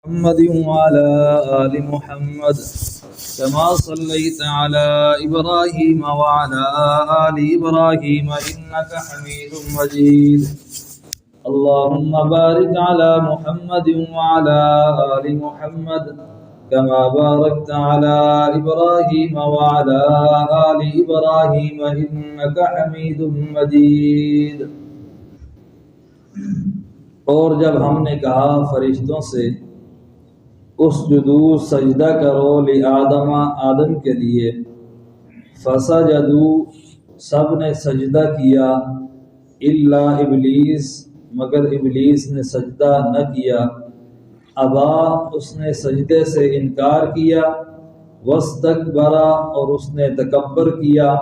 محمد وعلى آل محمد كما صليت على إبراهيم وعلى آل إبراهيم إنك حميد مجيد اللهم بارك على محمد وعلى آل محمد كما باركت على إبراهيم وعلى آل إبراهيم إنك حميد مجيد۔ اور جب ہم نے کہا فرشتوں سے اسجدوا سجدہ کرو لآدم آدم کے لیے، فسجدوا سب نے سجدہ کیا، الا ابلیس مگر ابلیس نے سجدہ نہ کیا، ابا اس نے سجدے سے انکار کیا، واستکبر اور اس نے تکبر کیا،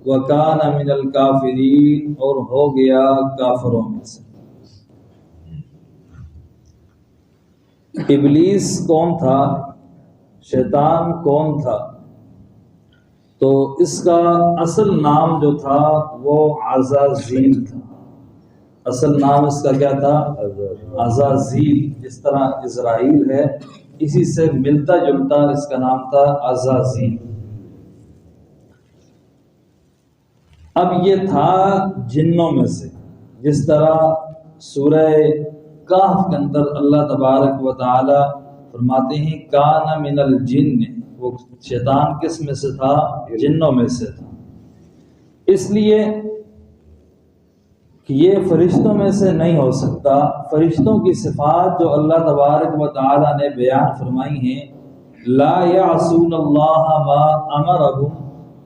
وکان من الکافرین اور ہو گیا کافروں میں سے۔ ابلیس کون تھا؟ شیطان کون تھا؟ تو اس کا اصل نام جو تھا وہ عزازیل تھا۔ اصل نام اس کا کیا تھا؟ عزازیل۔ جس طرح اسرائیل ہے اسی سے ملتا جلتا اس کا نام تھا عزازیل۔ اب یہ تھا جنوں میں سے، جس طرح سورہ کہف کے اندر اللہ تبارک و تعالی فرماتے ہیں کان من الجن، وہ شیطان کس میں سے تھا؟ جنوں میں سے تھا۔ اس لیے کہ یہ فرشتوں میں سے نہیں ہو سکتا۔ فرشتوں کی صفات جو اللہ تبارک و تعالی نے بیان فرمائی ہیں، لا یعصون اللہ ما امرهم،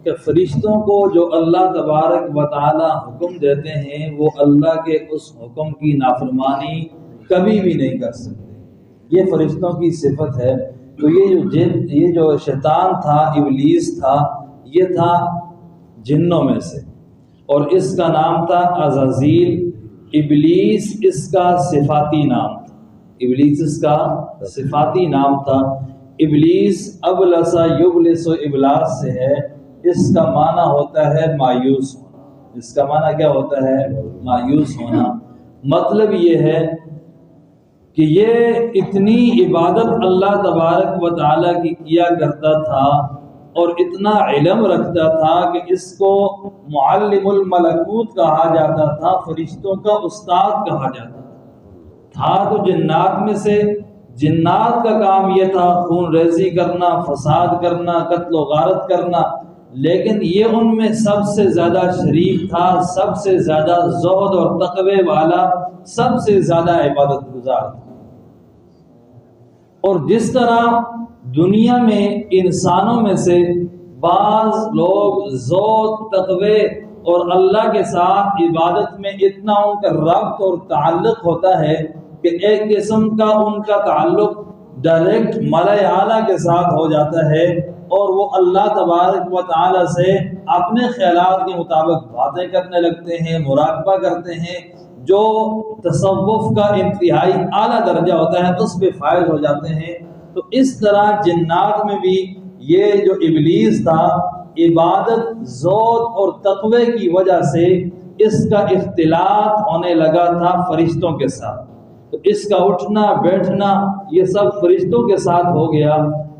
کہ فرشتوں کو جو اللہ تبارک و تعالی حکم دیتے ہیں وہ اللہ کے اس حکم کی نافرمانی کبھی بھی نہیں کر سکتے۔ یہ فرشتوں کی صفت ہے۔ تو یہ جو شیطان تھا، ابلیس تھا، یہ تھا جنوں میں سے، اور اس کا نام تھا عزازیل۔ ابلیس اس کا صفاتی نام تھا۔ ابلیس اس کا صفاتی نام تھا۔ ابلیس ابلس یبلس ابلاس سے ہے، اس کا معنی ہوتا ہے مایوس ہونا۔ اس کا معنی کیا ہوتا ہے؟ مایوس ہونا۔ مطلب یہ ہے کہ یہ اتنی عبادت اللہ تبارک و تعالیٰ کی کیا کرتا تھا اور اتنا علم رکھتا تھا کہ اس کو معلم الملکوت کہا جاتا تھا، فرشتوں کا استاد کہا جاتا تھا تو جنات میں سے۔ جنات کا کام یہ تھا خون ریزی کرنا، فساد کرنا، قتل و غارت کرنا، لیکن یہ ان میں سب سے زیادہ شریف تھا، سب سے زیادہ زہد اور تقوی والا، سب سے زیادہ عبادت گزار تھا۔ اور جس طرح دنیا میں انسانوں میں سے بعض لوگ زہد، تقوی اور اللہ کے ساتھ عبادت میں اتنا ان کا ربط اور تعلق ہوتا ہے کہ ایک قسم کا ان کا تعلق ڈائریکٹ ملائے اعلیٰ کے ساتھ ہو جاتا ہے، اور وہ اللہ تبارک و تعالی سے اپنے خیالات کے مطابق باتیں کرنے لگتے ہیں، مراقبہ کرتے ہیں، جو تصوف کا انتہائی اعلیٰ درجہ ہوتا ہے اس پہ فائز ہو جاتے ہیں۔ تو اس طرح جنات میں بھی یہ جو ابلیس تھا، عبادت، زہد اور تقوی کی وجہ سے اس کا اختلاط ہونے لگا تھا فرشتوں کے ساتھ۔ تو اس کا اٹھنا بیٹھنا یہ سب فرشتوں کے ساتھ ہو گیا۔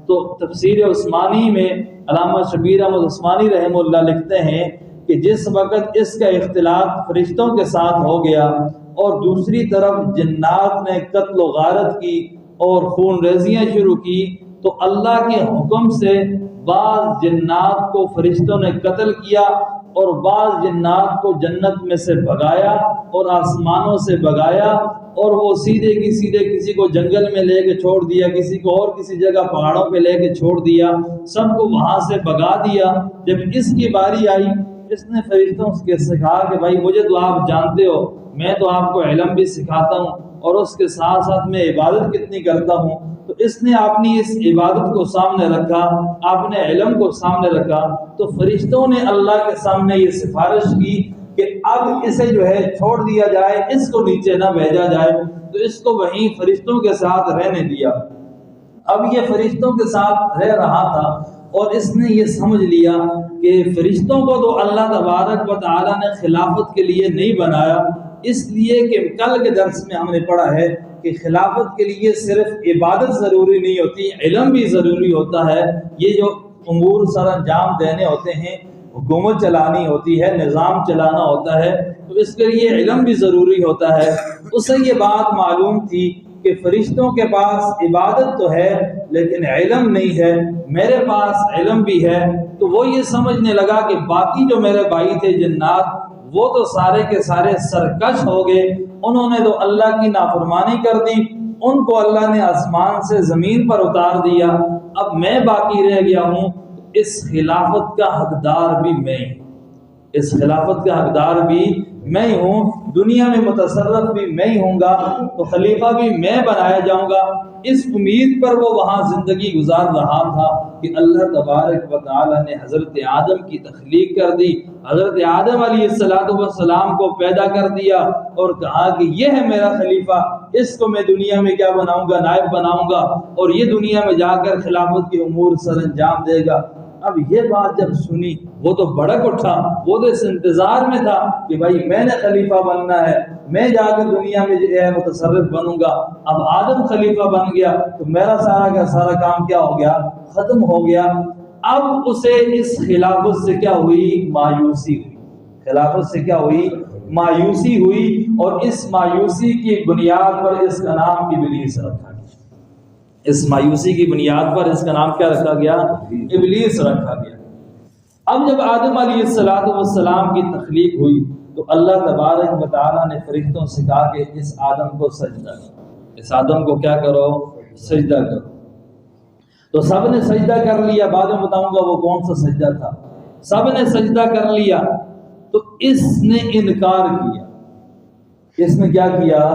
تو تفسیر عثمانی میں علامہ شبیر احمد عثمانی رحمہ اللہ لکھتے ہیں کہ جس وقت اس کا اختلاط فرشتوں کے ساتھ ہو گیا اور دوسری طرف جنات نے قتل و غارت کی اور خون ریزیاں شروع کی، تو اللہ کے حکم سے بعض جنات کو فرشتوں نے قتل کیا اور بعض جنات کو جنت میں سے بھگایا اور آسمانوں سے بھگایا، اور وہ سیدھے کی سیدھے کسی کو جنگل میں لے کے چھوڑ دیا، کسی کو اور کسی جگہ پہاڑوں پہ لے کے چھوڑ دیا، سب کو وہاں سے بھگا دیا۔ جب اس کی باری آئی، اس نے فرشتوں سے کہا کہ بھائی مجھے تو آپ جانتے ہو، میں تو آپ کو علم بھی سکھاتا ہوں اور اس کے ساتھ ساتھ میں عبادت کتنی کرتا ہوں۔ تو اس نے اپنی اس عبادت کو سامنے رکھا، اپنے علم کو سامنے رکھا، تو فرشتوں نے اللہ کے سامنے یہ سفارش کی کہ اب اسے جو ہے چھوڑ دیا جائے، اس کو نیچے نہ بھیجا جائے۔ تو اس کو وہیں فرشتوں کے ساتھ رہنے دیا۔ اب یہ فرشتوں کے ساتھ رہ رہا تھا اور اس نے یہ سمجھ لیا کہ فرشتوں کو تو اللہ تبارک و تعالیٰ نے خلافت کے لیے نہیں بنایا، اس لیے کہ کل کے درس میں ہم نے پڑھا ہے کہ خلافت کے لیے صرف عبادت ضروری نہیں ہوتی، علم بھی ضروری ہوتا ہے۔ یہ جو امور سر انجام دینے ہوتے ہیں، حکومت چلانی ہوتی ہے، نظام چلانا ہوتا ہے، تو اس کے لیے علم بھی ضروری ہوتا ہے۔ اسے یہ بات معلوم تھی کہ فرشتوں کے پاس عبادت تو ہے لیکن علم نہیں ہے، میرے پاس علم بھی ہے۔ تو وہ یہ سمجھنے لگا کہ باقی جو میرے بھائی تھے جنات، وہ تو سارے کے سارے سرکش ہو گئے، انہوں نے تو اللہ کی نافرمانی کر دی، ان کو اللہ نے آسمان سے زمین پر اتار دیا، اب میں باقی رہ گیا ہوں۔ اس خلافت کا حقدار بھی میں ہوں، اس خلافت کا حقدار بھی میں ہی ہوں، دنیا میں متصرف بھی میں ہی ہوں گا، تو خلیفہ بھی میں بنایا جاؤں گا۔ اس امید پر وہ وہاں زندگی گزار رہا تھا کہ اللہ تبارک و تعالی نے حضرت آدم کی تخلیق کر دی، حضرت آدم علیہ السلام کو پیدا کر دیا اور کہا کہ یہ ہے میرا خلیفہ، اس کو میں دنیا میں کیا بناؤں گا، نائب بناؤں گا، اور یہ دنیا میں جا کر خلافت کے امور سر انجام دے گا۔ اب یہ بات جب سنی وہ تو بھڑک اٹھا، وہ تو اس انتظار میں تھا کہ بھائی میں نے خلیفہ بننا ہے، میں جا کر دنیا میں جو ہے متصرف بنوں گا۔ اب آدم خلیفہ بن گیا تو میرا سارا کا سارا کام کیا ہو گیا، ختم ہو گیا۔ اب اسے اس خلافت سے کیا ہوئی، مایوسی ہوئی، خلافت سے کیا ہوئی، مایوسی ہوئی، اور اس مایوسی کی بنیاد پر اس کا نام ابلیس رکھا گیا۔ اس مایوسی کی بنیاد پر اس کا نام کیا رکھا گیا، ابلیس رکھا گیا۔ اب جب آدم علیہ السلام کی تخلیق ہوئی تو اللہ تبارک و تعالیٰ نے فرشتوں سے کہا کہ اس آدم کو سجدہ کرو، اس آدم کو کیا کرو، سجدہ کرو۔ تو سب نے سجدہ کر لیا، بعد میں بتاؤں گا وہ کون سا سجدہ تھا۔ سب نے سجدہ کر لیا تو اس نے انکار کیا، اس نے کیا کیا،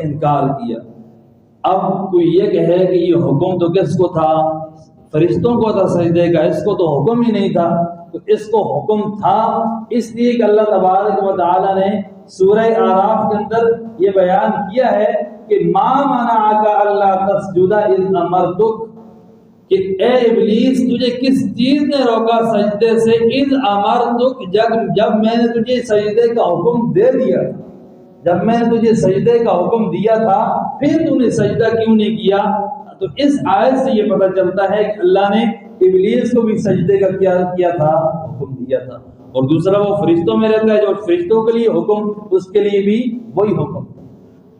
انکار کیا۔ اب کوئی یہ کہے کہ یہ حکم تو کس کو تھا، فرشتوں کو تھا سجدے کا، اس کو تو حکم ہی نہیں تھا۔ تو اس کو حکم تھا، اس لیے کہ اللہ تبارک و تعالی نے سورہ اعراف کے اندر یہ بیان کیا ہے کہ ما منعک الا تسجد اذ امرتک، کہ اے ابلیس تجھے کس چیز نے روکا سجدے سے، اذ امرتک، جب میں نے تجھے سجدے کا حکم دے دیا، جب میں نے تجھے سجدے کا حکم دیا تھا پھر تو نے سجدہ کیوں نہیں کیا۔ تو اس آیت سے یہ پتہ چلتا ہے کہ اللہ نے ابلیس کو بھی سجدے کا کیا تھا، حکم دیا تھا، اور دوسرا وہ فرشتوں میں رہتا ہے، جو فرشتوں کے لیے حکم اس کے لیے بھی وہی حکم۔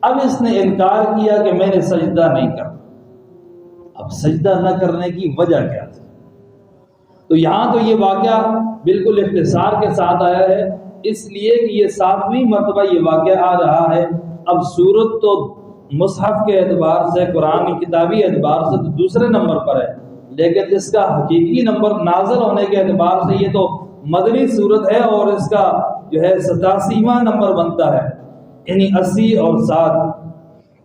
اب اس نے انکار کیا کہ میں نے سجدہ نہیں کرنا۔ اب سجدہ نہ کرنے کی وجہ کیا تھی؟ تو یہاں تو یہ واقعہ بالکل اختصار کے ساتھ آیا ہے، اس لیے کہ یہ 7ویں مرتبہ یہ واقعہ آ رہا ہے۔ اب سورت تو مصحف کے اعتبار سے، قرآن کی کتابی اعتبار سے تو دوسرے نمبر پر ہے، لیکن اس کا حقیقی نمبر نازل ہونے کے اعتبار سے یہ تو مدنی سورت ہے، اور اس کا جو ہے 87واں نمبر بنتا ہے، یعنی 80 اور 7،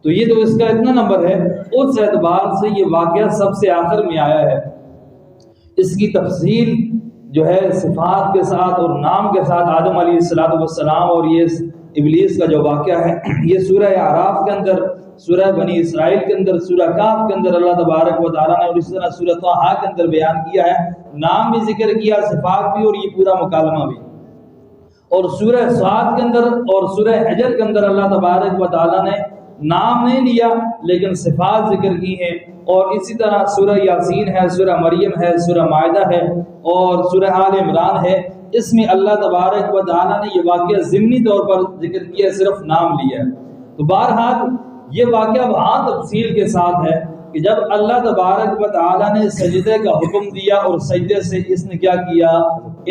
تو یہ تو اس کا اتنا نمبر ہے۔ اس اعتبار سے یہ واقعہ سب سے آخر میں آیا ہے۔ اس کی تفصیل جو ہے صفات کے ساتھ اور نام کے ساتھ آدم علیہ السلام اور یہ ابلیس کا جو واقعہ ہے، یہ سورہ اعراف کے اندر، سورہ بنی اسرائیل کے اندر، سورہ کہف کے اندر اللہ تبارک و تعالیٰ نے، اور اسی طرح سورہ طٰہٰ کے اندر بیان کیا ہے، نام بھی ذکر کیا، صفات بھی، اور یہ پورا مکالمہ بھی۔ اور سورہ صاد کے اندر اور سورہ حجر کے اندر اللہ تبارک و تعالیٰ نے نام نہیں لیا لیکن صفات ذکر کی ہیں، اور اسی طرح سورہ یاسین ہے، سورہ مریم ہے، سورہ مائدہ ہے، اور سورہ آل عمران ہے، اس میں اللہ تبارک و تعالیٰ نے یہ واقعہ ضمنی طور پر ذکر کیا، صرف نام لیا ہے۔ تو بہرحال یہ واقعہ وہاں تفصیل کے ساتھ ہے کہ جب اللہ تبارک و تعالیٰ نے سجدے کا حکم دیا اور سجدے سے اس نے کیا کیا،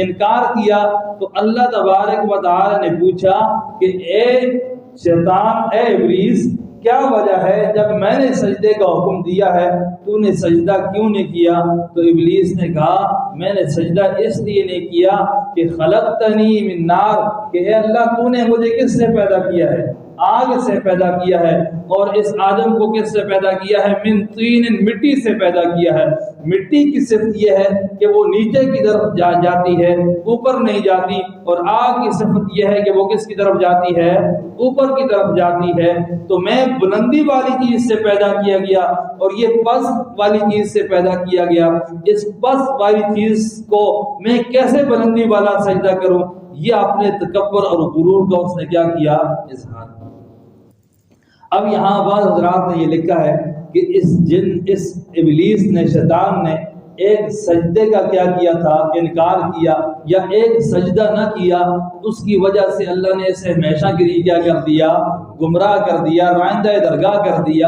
انکار کیا، تو اللہ تبارک و تعالیٰ نے پوچھا کہ اے شیطان، اے ابلیس، کیا وجہ ہے جب میں نے سجدے کا حکم دیا ہے تو نے سجدہ کیوں نہیں کیا؟ تو ابلیس نے کہا میں نے سجدہ اس لیے نہیں کیا کہ خلقتنی من نار، کہ اے اللہ تو نے مجھے کس سے پیدا کیا ہے؟ آگ سے پیدا کیا ہے، اور اس آدم کو کس سے پیدا کیا ہے؟ من طین، مٹی سے پیدا کیا ہے۔ مٹی کی صفت یہ ہے کہ وہ نیچے کی طرف جاتی ہے، اوپر نہیں جاتی، اور آگ کی صفت یہ ہے کہ وہ کس کی طرف جاتی ہے؟ اوپر کی طرف جاتی ہے۔ تو میں بلندی والی چیز سے پیدا کیا گیا اور یہ پست والی چیز سے پیدا کیا گیا، اس پست والی چیز کو میں کیسے بلندی والا سجدہ کروں؟ یہ اپنے تکبر اور غرور کا اس نے کیا کیا؟ اظہار۔ اب یہاں بعض حضرات نے یہ لکھا ہے کہ اس ابلیس نے، شیطان نے ایک سجدے کا کیا کیا تھا، انکار کیا یا ایک سجدہ نہ کیا، اس کی وجہ سے اللہ نے اسے ہمیشہ کے لیے کیا کر دیا، گمراہ کر دیا، رائندہ درگاہ کر دیا۔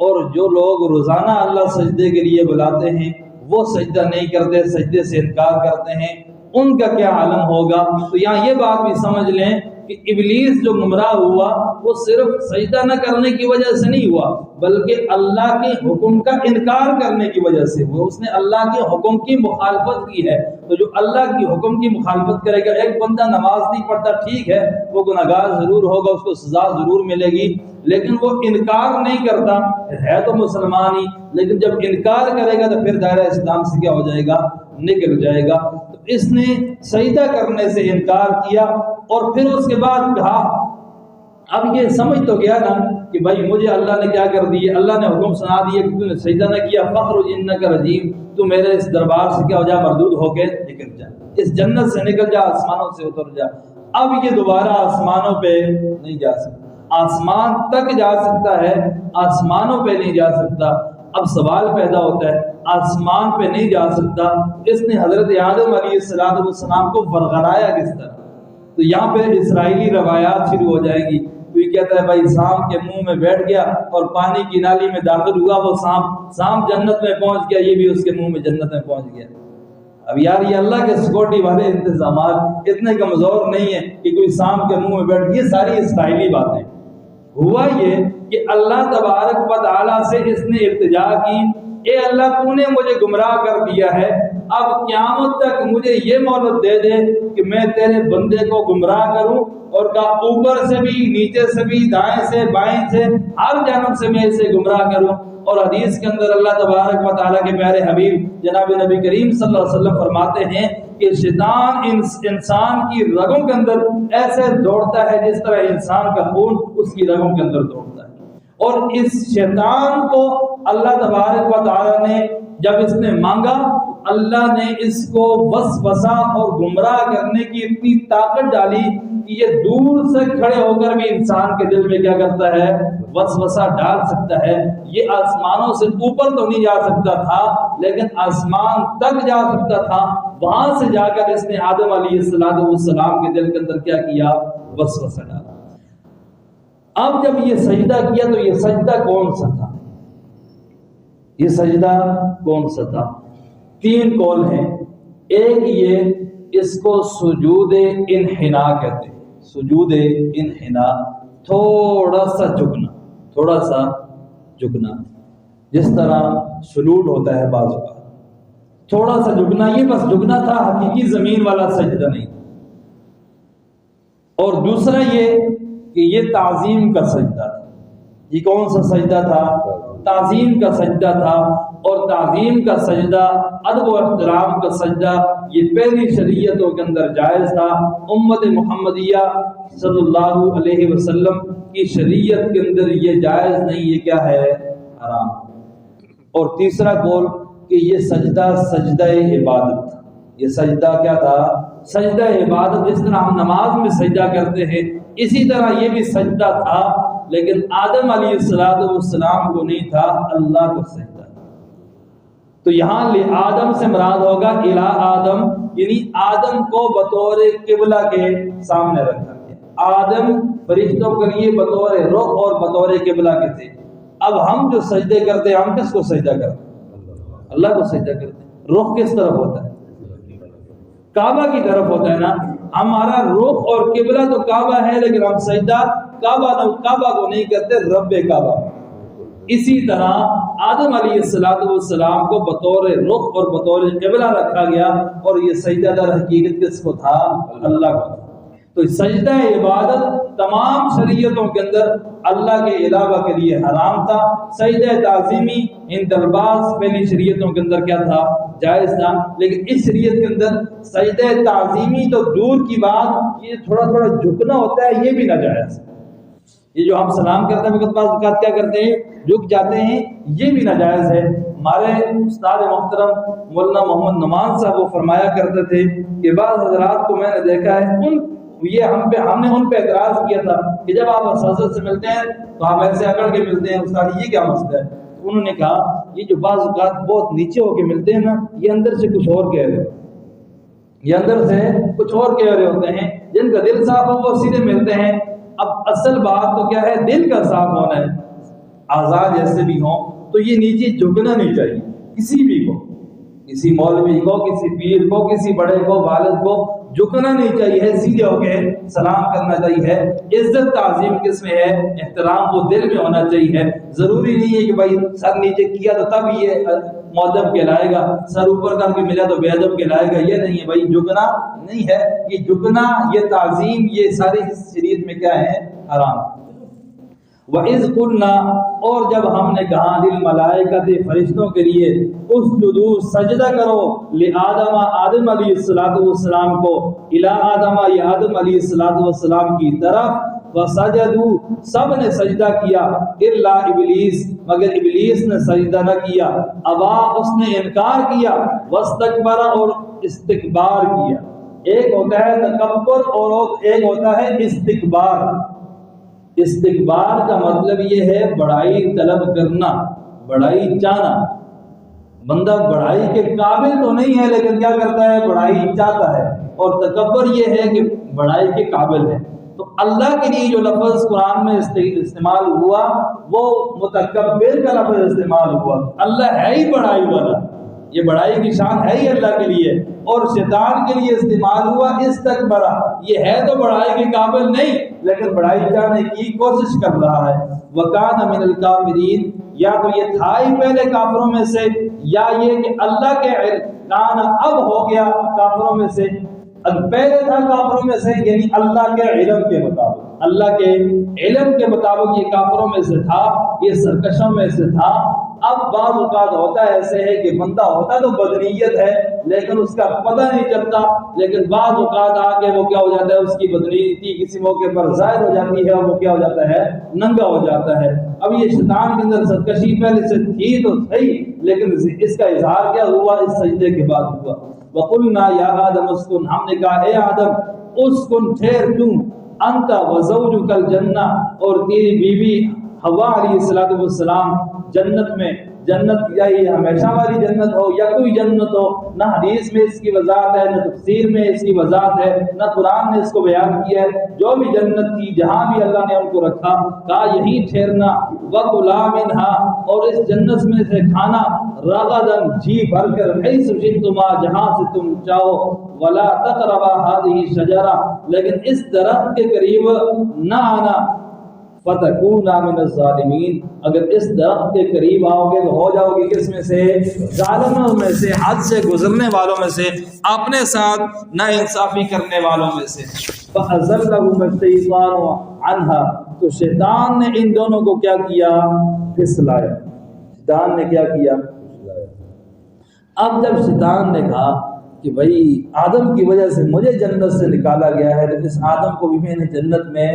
اور جو لوگ روزانہ اللہ سجدے کے لیے بلاتے ہیں وہ سجدہ نہیں کرتے، سجدے سے انکار کرتے ہیں، ان کا کیا عالم ہوگا۔ تو یہاں یہ بات بھی سمجھ لیں کہ ابلیس جو گمراہ ہوا وہ صرف سجدہ نہ کرنے کی وجہ سے نہیں ہوا، بلکہ اللہ کے حکم کا انکار کرنے کی وجہ سے ہوا۔ اس نے اللہ کے حکم کی مخالفت کی ہے۔ تو جو اللہ کی حکم کی مخالفت کرے گا، ایک بندہ نماز نہیں پڑھتا، ٹھیک ہے وہ گناہگار ضرور ہوگا، اس کو سزا ضرور ملے گی، لیکن وہ انکار نہیں کرتا، ہے تو مسلمان ہی، لیکن جب انکار کرے گا تو پھر دائرہ اسلام سے کیا ہو جائے گا، نکل جائے گا۔ تو اس نے سجدہ کرنے سے انکار کیا، اور پھر اس کے بعد کہا، اب یہ سمجھ تو گیا نا کہ بھائی مجھے اللہ نے کیا کر دی، اللہ نے حکم سنا دیا کہ تو نے سجدہ نہ کیا، فخرج انک رجیم، تو میرے اس دربار سے کیا ہو جا، مردود ہو کے نکل جا، اس جنت سے نکل جا، آسمانوں سے اتر جا۔ اب یہ دوبارہ آسمانوں پہ نہیں جا سکتا، آسمان تک جا سکتا ہے، آسمانوں پہ نہیں جا سکتا۔ اب سوال پیدا ہوتا ہے، آسمان پہ نہیں جا سکتا، اس نے حضرت آدم علیہ السلام کو ورغلایا کس طرح؟ تو یہاں پہ اسرائیلی روایات شروع ہو جائے گی۔ تو یہ کہتا ہے بھائی سانپ کے منہ میں بیٹھ گیا اور پانی کی نالی میں داخل ہوا، وہ سانپ جنت میں پہنچ گیا، یہ بھی اس کے منہ میں جنت میں پہنچ گیا۔ اب یار یہ اللہ کے سیکورٹی والے انتظامات اتنے کمزور نہیں ہیں کہ کوئی سانپ کے منہ میں بیٹھ، یہ ساری اسرائیلی باتیں۔ ہوا یہ کہ اللہ تبارک و تعالیٰ سے اس نے التجا کی، اے اللہ تو نے مجھے گمراہ کر دیا ہے، اب قیامت تک مجھے یہ مہلت دے دے کہ میں تیرے بندے کو گمراہ کروں، اور کہا اوپر سے بھی، نیچے سے بھی، دائیں سے بائیں سے، ہر جانب سے میں اسے گمراہ کروں۔ اور حدیث کے اندر اللہ تبارک و تعالیٰ کے پیارے حبیب جناب نبی کریم صلی اللہ علیہ وسلم فرماتے ہیں کہ شیطان انسان کی رگوں کے اندر ایسے دوڑتا ہے جس طرح انسان کا خون اس کی رگوں کے اندر دوڑتا ہے۔ اور اس شیطان کو اللہ تبارک و تعالیٰ نے جب اس نے مانگا، اللہ نے اس کو وسوسہ اور گمراہ کرنے کی اتنی طاقت ڈالی کہ یہ دور سے کھڑے ہو کر بھی انسان کے دل میں کیا کرتا ہے، وسوسہ ڈال سکتا ہے۔ یہ آسمانوں سے اوپر تو نہیں جا سکتا تھا، لیکن آسمان تک جا سکتا تھا۔ وہاں سے جا کر اس نے آدم علیہ السلام کے دل کے اندر کیا کیا، وسوسہ ڈالا۔ اب جب یہ سجدہ کیا تو یہ سجدہ کون سا تھا، یہ سجدہ کون سا تھا؟ تین قول ہیں۔ ایک یہ اس کو سجود انحنا کہتے ہیں، سجود انحنا، تھوڑا سا جھکنا، تھوڑا سا جھکنا، جس طرح سلوٹ ہوتا ہے بعض کا، تھوڑا سا جھکنا، یہ بس جھکنا تھا، حقیقی زمین والا سجدہ نہیں تھا۔ اور دوسرا یہ کہ یہ تعظیم کا سجدہ تھا۔ یہ کون سا سجدہ تھا؟ تعظیم کا سجدہ تھا۔ اور تعظیم کا سجدہ، ادب و احترام کا سجدہ، یہ پہلی شریعتوں کے اندر جائز تھا۔ امت محمدیہ صلی اللہ علیہ وسلم کی شریعت کے اندر یہ جائز نہیں، یہ کیا ہے، حرام۔ اور تیسرا قول کہ یہ سجدہ سجدہ عبادت تھا۔ یہ سجدہ کیا تھا؟ سجدہ عبادت۔ جس طرح ہم نماز میں سجدہ کرتے ہیں اسی طرح یہ بھی سجدہ تھا، لیکن آدم علیہ السلام کو نہیں تھا، اللہ کو سجدہ تھا۔ تو یہاں آدم سے مراد ہوگا الہ آدم، یعنی آدم کو بطور قبلہ کے سامنے رکھا گیا۔ آدم فرشتوں کے لیے بطور رخ اور بطور قبلہ کے تھے۔ اب ہم جو سجدے کرتے ہیں، ہم کس کو سجدہ کرتے ہیں؟ اللہ کو سجدہ کرتے ہیں۔ رخ کس طرف ہوتا ہے؟ کعبہ کی طرف ہوتا ہے نا۔ ہمارا رخ اور قبلہ تو کعبہ ہے، لیکن ہم سجدہ کعبہ کو نہیں کرتے، رب کعبہ۔ اسی طرح آدم علیہ السلام کو بطور رخ اور بطور قبلہ رکھا گیا، اور یہ سجدہ در حقیقت کس کو تھا؟ اللہ کو تھا۔ تو سجدہ عبادت تمام شریعتوں کے اندر اللہ کے علاوہ کے لیے حرام تھا۔ سجدہ تعظیمی ان درباز پہلی شریعتوں کے اندر کیا تھا؟ جائز تھا۔ لیکن اس شریعت کے اندر سجدہ تعظیمی تو دور کی بات، یہ تھوڑا تھوڑا جھکنا ہوتا ہے، یہ بھی ناجائز۔ یہ جو ہم سلام کرتے ہیں بعض اوقات کیا کرتے ہیں، جھک جاتے ہیں، یہ بھی ناجائز ہے۔ ہمارے استاد محترم مولانا محمد نعمان صاحب وہ فرمایا کرتے تھے کہ بعض حضرات کو میں نے دیکھا ہے، ان یہ ہم نے ان پہ اعتراض کیا تھا کہ جب آپ حضرت سے ملتے ہیں تو آپ ایسے اکڑ کے ملتے ہیں، استاد یہ کیا مسئلہ ہے؟ تو انہوں نے کہا یہ جو بعض اوقات بہت نیچے ہو کے ملتے ہیں نا، یہ اندر سے کچھ اور کہہ رہے ہیں، یہ اندر سے کچھ اور کہہ رہے ہوتے ہیں، جن کا دل صاف ہو وہ سیدھے ملتے ہیں۔ اب اصل بات تو کیا ہے، دل کا صاف ہونا ہے، آزاد جیسے بھی ہوں تو یہ نیچے جھکنا نہیں چاہیے، کسی بھی کو، کسی مولوی کو، کسی پیر کو، کسی بڑے کو، والد کو جھکنا نہیں چاہیے، سیدھے ہو کے سلام کرنا چاہیے۔ عزت تعظیم کس میں ہے؟ احترام وہ دل میں ہونا چاہیے۔ ضروری نہیں ہے کہ بھائی سر نیچے کیا تو تب یہ مؤدب کہلائے گا، سر اوپر کر کے ملا تو بے ادب کہلائے گا، یہ نہیں ہے بھائی، جھکنا نہیں ہے، یہ جھکنا، یہ تعظیم، یہ ساری شریعت میں کیا ہے؟ حرام۔ وَإِذْ قُلْنَا، اور جب ہم نے کہا لِلْمَلَائِكَةِ فرشتوں کے لیے، اسجدوا سجدہ کرو، لِآدَمَ آدم علیہ السلام کو، اِلَىٰ آدم یہ آدم علیہ السلام کی طرف، وَسَجَدُوا سب نے سجدہ کیا، إِلَّا إِبْلِيسَ مگر ابلیس نے سجدہ نہ کیا، ابا اس نے انکار کیا، وَاسْتَكْبَرَ اور استکبار کیا۔ ایک ہوتا ہے تکبر اور ایک ہوتا ہے استکبار۔ استکبار کا مطلب یہ ہے بڑائی طلب کرنا، بڑائی چاہنا۔ بندہ بڑائی کے قابل تو نہیں ہے لیکن کیا کرتا ہے؟ بڑائی چاہتا ہے۔ اور تکبر یہ ہے کہ بڑائی کے قابل ہے۔ تو اللہ کے لیے جو لفظ قرآن میں استعمال ہوا وہ متکبر کا لفظ استعمال ہوا۔ اللہ ہے ہی بڑائی والا، یہ بڑائی کی شان ہے ہی اللہ کے لیے، اور شیطان کے لیے استعمال ہوا استکبرا، یہ ہے تو بڑائی کے قابل نہیں لیکن بڑائی چاہنے کی کوشش کر رہا ہے۔ وَكَانَ مِنَ الْكَافِرِينَ، یا تو یہ تھا ہی پہلے کافروں میں سے، یا یہ کہ اللہ کے کان اب ہو گیا کافروں میں سے، پہلے تھا کافروں میں سے یعنی اللہ کے علم کے مطابق، اللہ کے علم کے مطابق یہ کافروں میں سے تھا، یہ سرکشوں میں سے تھا۔ اب بعض اوقات ہوتا ہے ایسے ہے کہ بندہ ہوتا تو بدنیت ہے لیکن اس کا پتہ نہیں چلتا، لیکن بعض اوقات آگے وہ کیا ہو جاتا ہے، اس کی بدنیتی کسی موقع پر ظاہر ہو جاتی ہے اور وہ کیا ہو جاتا ہے؟ ننگا ہو جاتا ہے۔ اب یہ شیطان کے اندر سرکشی پہلے سے تھی تو صحیح، لیکن اس کا اظہار کیا ہوا؟ اس سجدے کے بعد ہوا۔ وَقُلْنَا يَا آدَمُ اسْكُنْ، ہم نے کہا اے آدم اسکن ٹھہر تم، انت وزوجک الجنہ اور تیری بیوی حوا علیہ السلام جنت میں، جنت یا یہ ہمیشہ والی جنت ہو یا کوئی جنت ہو، نہ حدیث میں اس کی وضاحت ہے، نہ تفسیر میں اس کی وضاحت ہے، نہ قرآن نے اس کو بیان کیا ہے۔ جو بھی جنت تھی جہاں بھی اللہ نے ان کو رکھا، کہا یہیں ٹھہرنا، وَكُلَا مِنْهَا اور اس جنت میں سے کھانا، رَغَدًا جی بھر کر، حَيْثُ شِئْتُمَا جہاں سے تم چاہو، وَلَا تَقْرَبَا هَذِهِ الشَّجَرَةَ لیکن اس درخت کے قریب نہ آنا، فَتَكُونَا مِنَ الظَّالِمِينَ اگر اس درخت کے قریب آؤ گے تو ہو جاؤ گے کس میں سے؟ ظالموں میں سے، حد سے گزرنے والوں میں سے، اپنے ساتھ نا انصافی کرنے والوں میں سے۔ فَأَزَلَّهُمَا الشَّيْطَانُ عَنْهَا تو شیطان نے ان دونوں کو کیا کیا؟ پھسلایا۔ شیطان نے کیا کیا؟ اب جب شیطان نے کہا کہ بھائی آدم کی وجہ سے مجھے جنت سے نکالا گیا ہے تو اس آدم کو بھی میں نے جنت میں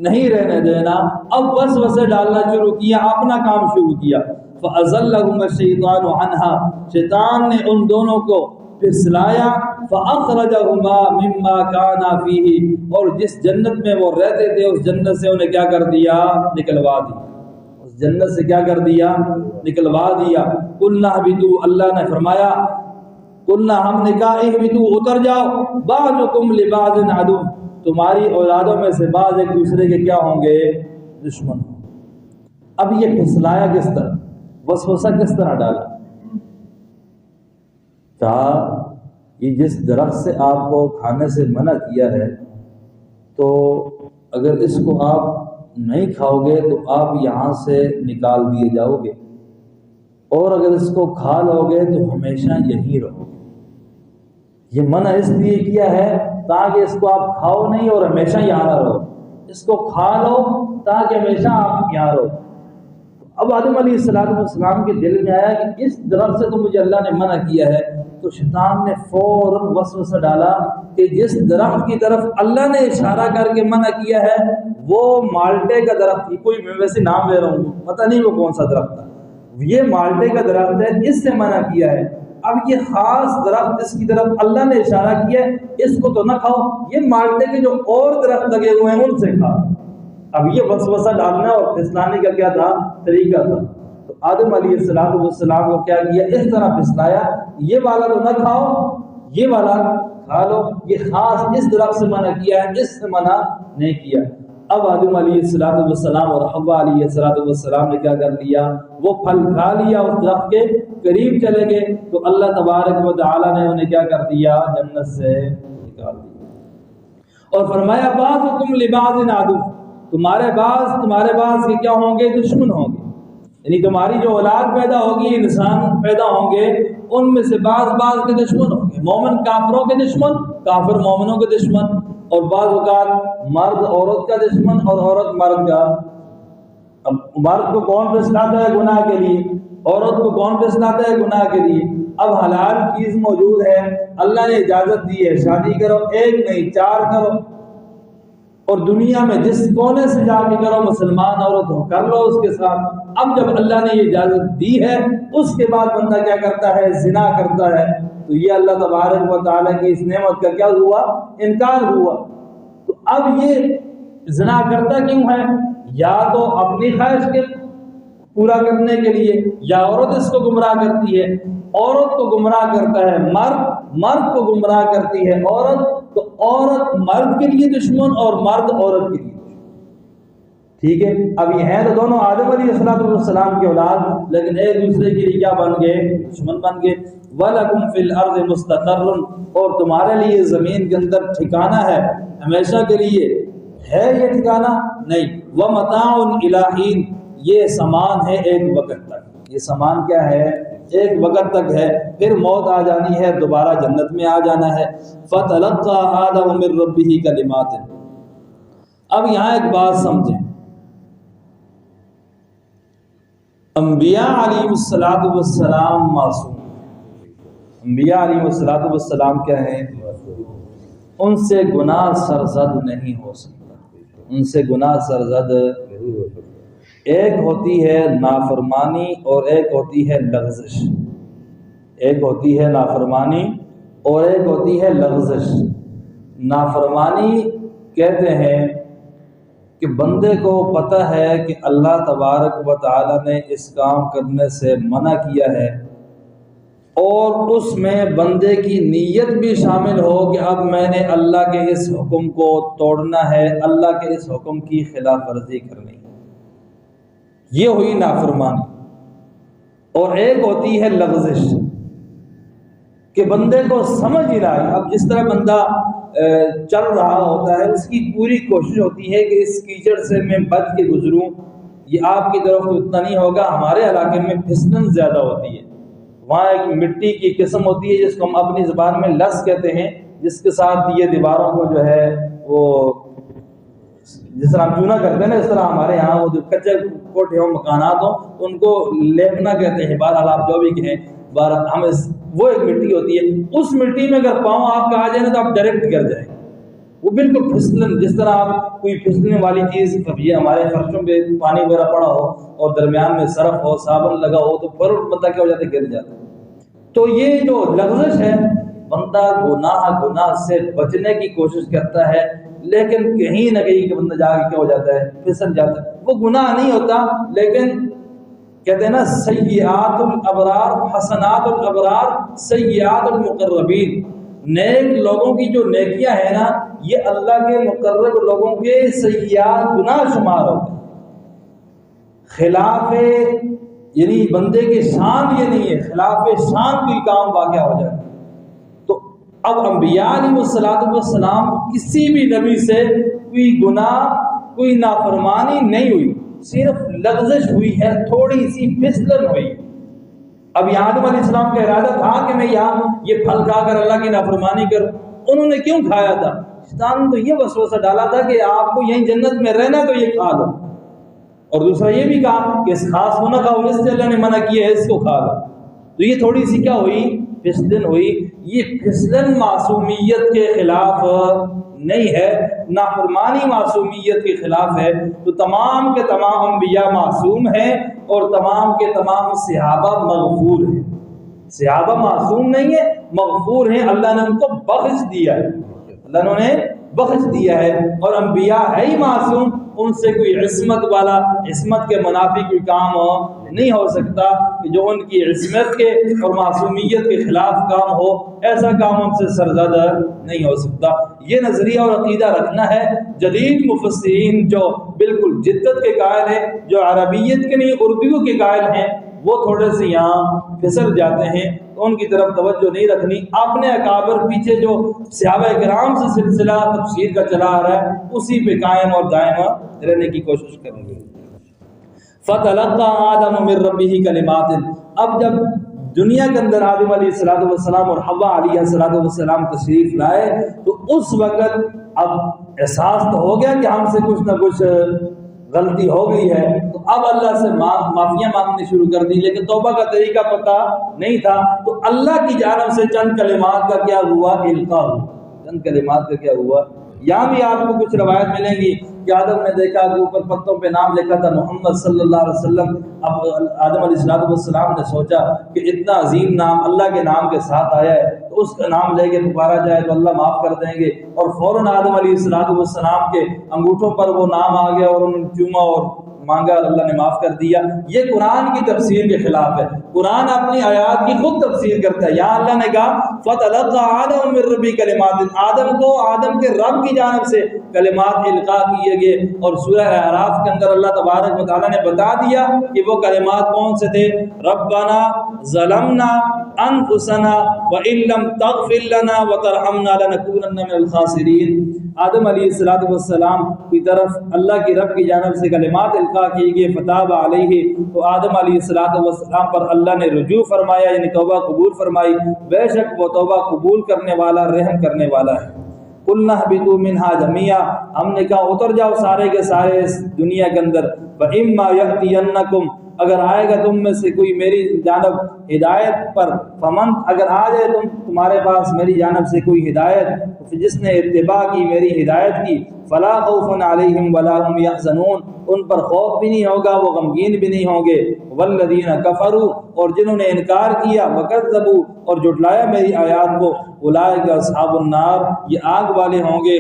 نہیں رہنے دینا، اب وسوسے ڈالنا شروع کیا، اپنا کام شروع کیا۔ فَأَزَلَّهُمَا الشَّيْطَانُ عَنْهَا شیطان نے ان دونوں کو پھسلایا، فَأَخْرَجَهُمَا مِمَّا كَانَا فِيهِ اور جس جنت میں وہ رہتے تھے اس جنت سے انہیں کیا کر دیا؟ نکلوا دیا۔ اس جنت سے کیا کر دیا؟ نکلوا دیا۔ قُلْنَا اهْبِطُوا اللہ نے فرمایا، قُلْنَا ہم نے کہا اهْبِطُوا اتر جاؤ، بَعْضُكُمْ لِبَعْضٍ عَدُوٌّ تمہاری اولادوں میں سے بعض ایک دوسرے کے کیا ہوں گے؟ دشمن۔ اب یہ پھسلایا کس طرح؟ وسوسہ کس طرح ڈالا؟ کہا یہ جس درخت سے آپ کو کھانے سے منع کیا ہے تو اگر اس کو آپ نہیں کھاؤ گے تو آپ یہاں سے نکال دیے جاؤ گے، اور اگر اس کو کھا لو گے تو ہمیشہ یہیں رہو گے۔ یہ منع اس لیے کیا ہے تاکہ اس کو آپ کھاؤ نہیں اور ہمیشہ یہاں نہ رہو، اس کو کھا لو تاکہ ہمیشہ آپ یہاں رہو۔ اب آدم علیہ السلام کے دل میں آیا کہ اس درخت سے تو مجھے اللہ نے منع کیا ہے، تو شیطان نے فوراً وسوسہ ڈالا کہ جس درخت کی طرف اللہ نے اشارہ کر کے منع کیا ہے وہ مالٹے کا درخت ہی، کوئی میں ویسے نام لے رہا ہوں، پتہ نہیں وہ کون سا درخت تھا، یہ مالٹے کا درخت ہے، اس سے منع کیا ہے۔ اب یہ خاص درخت جس کی طرف اللہ نے اشارہ کیا ہے اس کو تو نہ کھاؤ، یہ مالٹے کے جو اور درخت لگے ہوئے ہیں ان سے کھاؤ۔ اب یہ وسوسہ ڈالنا اور پھسلانے کا کیا تھا؟ طریقہ تھا۔ تو آدم علیہ السلام کو کیا کیا؟ اس طرح پھسلایا، یہ والا تو نہ کھاؤ، یہ والا کھا لو، یہ خاص اس درخت سے منع کیا ہے، اس سے منع نہیں کیا۔ اب آدم علیہ السلام اور حوا علیہ السلام نے کیا کر لیا؟ وہ پھل کھا لیا، اس درخت کے قریب چلے گئے، تو اللہ تبارک و تعالی نے انہیں کیا کر دیا؟ جنت سے نکال دیا، اور فرمایا بعضکم لبعض عدو، تمہارے بعض کے کیا ہوں گے؟ دشمن ہوں گے، یعنی تمہاری جو اولاد پیدا ہوگی، انسان پیدا ہوں گے، ان میں سے بعض کے دشمن ہوں گے، مومن کافروں کے دشمن، کافر مومنوں کے دشمن، اور بعض اوقات مرد عورت کا دشمن اور عورت مرد کا۔ اب مرد کو کون پھسلاتا ہے؟ گناہ کے لیے، عورت کو کون پھسلاتا ہے؟ گناہ کے لیے۔ اب حلال چیز موجود ہے، اللہ نے اجازت دی ہے، شادی کرو، ایک نہیں 4 کرو، اور دنیا میں جس کونے سے جا کے کرو، مسلمان عورت ہو کر لو اس کے ساتھ۔ اب جب اللہ نے یہ اجازت دی ہے، اس کے بعد بندہ کیا کرتا ہے؟ زنا کرتا ہے، تو یہ اللہ تبارک و تعالیٰ کی اس نعمت کا کیا ہوا؟ انکار ہوا۔ تو اب یہ زنا کرتا کیوں ہے؟ یا تو اپنی خواہش کے پورا کرنے کے لیے، یا عورت اس کو گمراہ کرتی ہے، عورت کو گمراہ کرتا ہے مرد کو گمراہ کرتی ہے عورت، تو عورت مرد کے لیے دشمن اور مرد عورت کے لیے دشمن۔ ٹھیک ہے، اب یہ ہیں تو دونوں آدم علیہ السلام کی اولاد، لیکن ایک دوسرے کے لیے کیا بن گئے؟ دشمن بن گئے۔ وَلَكُمْ فِي الْأَرْضِ مُسْتَقَرٌّ، اور تمہارے لیے زمین کے اندر ٹھکانہ ہے، ہمیشہ کے لیے ہے یہ ٹھکانہ نہیں۔ وَمَتَاعٌ إِلَىٰ حِينٍ، یہ سامان ہے ایک وقت تک، یہ سامان کیا ہے؟ ایک وقت تک ہے، پھر موت آ جانی ہے، دوبارہ جنت میں آ جانا ہے۔ فَتَلَقَّىٰ آدَمُ مِن رَّبِّهِ كَلِمَاتٍ، اب یہاں ایک بات سمجھیں، انبیاء علیہ السلام معصوم، انبیاء علیہ السلام کیا ہیں؟ ان سے گناہ سرزد نہیں ہو سکتا، ان سے گناہ سرزد نہیں ہو سکتا۔ ایک ہوتی ہے نافرمانی اور ایک ہوتی ہے لغزش، ایک ہوتی ہے نافرمانی اور ایک ہوتی ہے لغزش۔ نافرمانی کہتے ہیں کہ بندے کو پتہ ہے کہ اللہ تبارک و تعالی نے اس کام کرنے سے منع کیا ہے، اور اس میں بندے کی نیت بھی شامل ہو کہ اب میں نے اللہ کے اس حکم کو توڑنا ہے، اللہ کے اس حکم کی خلاف ورزی کرنی ہے، یہ ہوئی نافرمانی۔ اور ایک ہوتی ہے لغزش، کہ بندے کو سمجھ ہی رہا ہے، اب جس طرح بندہ چل رہا ہوتا ہے، اس کی پوری کوشش ہوتی ہے کہ اس کیچڑ سے میں بچ کے گزروں۔ یہ آپ کی طرف تو اتنا نہیں ہوگا، ہمارے علاقے میں پھسلن زیادہ ہوتی ہے، وہاں ایک مٹی کی قسم ہوتی ہے جس کو ہم اپنی زبان میں لس کہتے ہیں، جس کے ساتھ یہ دیواروں کو جو ہے وہ جس طرح ہم چونا کرتے ہیں نا، اس طرح ہمارے یہاں وہ جو کچے کوٹھے ہوں، مکانات ہوں، ان کو لیپنا کہتے ہیں، بہرحال آپ جو بھی کہیں، بہرحال ہم وہ ایک مٹی ہوتی ہے، اس مٹی میں اگر پاؤں آپ کا آ جائے نا تو آپ ڈائریکٹ گر جائیں، وہ بالکل پھسلن، جس طرح آپ کوئی پھسلنے والی چیز، کبھی ہمارے فرشوں پہ پانی وغیرہ پڑا ہو اور درمیان میں سرف ہو، صابن لگا ہو، تو فوراً بندہ کیا ہو جاتا ہے؟ گر جاتا ہے۔ تو یہ جو لغزش ہے، بندہ گناہ سے بچنے کی کوشش کرتا ہے، لیکن کہیں نہ کہیں کہ بندہ جا کے کیا ہو جاتا ہے؟ پھسل جاتا ہے۔ وہ گناہ نہیں ہوتا، لیکن کہتے ہیں نا سیئات الابرار حسنات الابرار سیئات المقربین، نیک لوگوں کی جو نیکیاں ہیں نا، یہ اللہ کے مقرب لوگوں کے سیئات گناہ شمار ہوتے ہیں۔ خلاف یعنی بندے کے شان یہ نہیں ہے، خلاف شان کوئی کام واقع ہو جائے تو اب انبیاء علیہ السلام کسی بھی نبی سے کوئی گناہ، کوئی نافرمانی نہیں ہوئی، صرف لغزش ہوئی ہے، تھوڑی سی پھسلن ہوئی۔ اب یہاں آدم علیہ السلام کا ارادہ تھا کہ میں یہاں یہ پھل کھا کر اللہ کی نافرمانی کروں، انہوں نے کیوں کھایا تھا؟ شیطان نے تو یہ وسوسہ ڈالا تھا کہ آپ کو یہیں جنت میں رہنا تو یہ کھا لو، اور دوسرا یہ بھی کہا کہ اس خاص کو نہ کھاؤ، اس سے اللہ نے منع کیا ہے، اس کو کھا لو۔ تو یہ تھوڑی سی کیا ہوئی؟ پھسلن ہوئی۔ یہ پھسلن معصومیت کے خلاف نہیں ہے، نافرمانی معصومیت کے خلاف ہے۔ تو تمام کے تمام انبیاء معصوم ہیں اور تمام کے تمام صحابہ مغفور ہیں۔ صحابہ معصوم نہیں ہے، مغفور ہیں، اللہ نے ان کو بخش دیا ہے، اللہ نے بخش دیا ہے۔ اور انبیاء ہے ہی معصوم، ان سے کوئی عصمت والا، عصمت کے منافی کوئی کام نہیں ہو سکتا کہ جو ان کی عصمت کے اور معصومیت کے خلاف کام ہو، ایسا کام ان سے سرزدہ نہیں ہو سکتا۔ یہ نظریہ اور عقیدہ رکھنا ہے۔ جدید مفسرین جو بالکل جدت کے قائل ہیں، جو عربیت کے نہیں اردو کے قائل ہیں، وہ تھوڑے سے یہاں پھسل جاتے ہیں، تو ان کی طرف توجہ نہیں رکھنی، اپنے اکابر پیچھے جو صحابہ کرام سے سلسلہ تفسیر کا چلا آ رہا ہے اسی پہ قائم اور دائم رہنے کی کوشش کریں گے۔ فَتَلَقَّى آدَمُ مِن رَّبِّهِ كَلِمَاتٍ، اب جب دنیا کے اندر آدم علیہ السلام اور حوا علیہ السلام تشریف لائے تو اس وقت اب احساس تو ہو گیا کہ ہم سے کچھ نہ کچھ غلطی ہو گئی ہے، تو اب اللہ سے معافیاں مانگنی شروع کر دی، لیکن توبہ کا طریقہ پتہ نہیں تھا، تو اللہ کی جانب سے چند کلمات کا کیا ہوا؟ القاء، چند کلمات کا کیا ہوا؟ یہاں بھی آپ کو کچھ روایت ملیں گی کہ آدم نے دیکھا کہ اوپر پتوں پہ نام لکھا تھا محمد صلی اللہ علیہ وسلم۔ اب آدم علیہ السلام نے سوچا کہ اتنا عظیم نام اللہ کے نام کے ساتھ آیا ہے، تو اس کا نام لے کے پکارا جائے تو اللہ معاف کر دیں گے، اور فوراً آدم علیہ السلام کے انگوٹھوں پر وہ نام آ گیا اور انہوں نے چوما اور مانگا اور اللہ نے معاف کر دیا۔ یہ قرآن کی تفسیر کے خلاف ہے، قرآن اپنی آیات کی خود تفسیر کرتا ہے۔ یہاں اللہ نے کہا فَتَلَقَّى آدَمُ مِن رَّبِّهِ كَلِمَاتٍ، آدم کو آدم کے رب کی جانب سے کلمات القاء کیے گئے، اور سورہ اعراف کے اندر اللہ تبارک و تعالیٰ نے بتا دیا کہ وہ کلمات کون سے تھے۔ ربنا ظلمنا انفسنا وان لم تغفر لنا وترحمنا لنكونن من الخاسرین، آدم علیہ السلام کی طرف اللہ کی رب کی جانب سے کلمات القاء کیے گئے، فتاب علیہ، تو آدم علیہ السلام پر اللہ نے رجوع فرمایا، یعنی توبہ قبول فرمائی، بے شک وہ توبہ قبول کرنے والا، رحم کرنے والا ہے۔ قُلْنَا اهْبِطُوا مِنْهَا جَمِيعًا، ہم نے کہا اتر جاؤ سارے کے سارے اس دنیا کے اندر، فَإِمَّا يَأْتِيَنَّكُمْ، اگر آئے گا تم میں سے کوئی میری جانب ہدایت پر، فمن، اگر آ جائے تمہارے پاس میری جانب سے کوئی ہدایت، جس نے اتباع کی میری ہدایت کی، فلا خوف علیہم ولا هم يحزنون، ان پر خوف بھی نہیں ہوگا، وہ غمگین بھی نہیں ہوں گے۔ والذین کفروا، اور جنہوں نے انکار کیا، وکذبوا، اور جھٹلایا میری آیات کو، اولئک اصحاب النار، یہ آگ والے ہوں گے،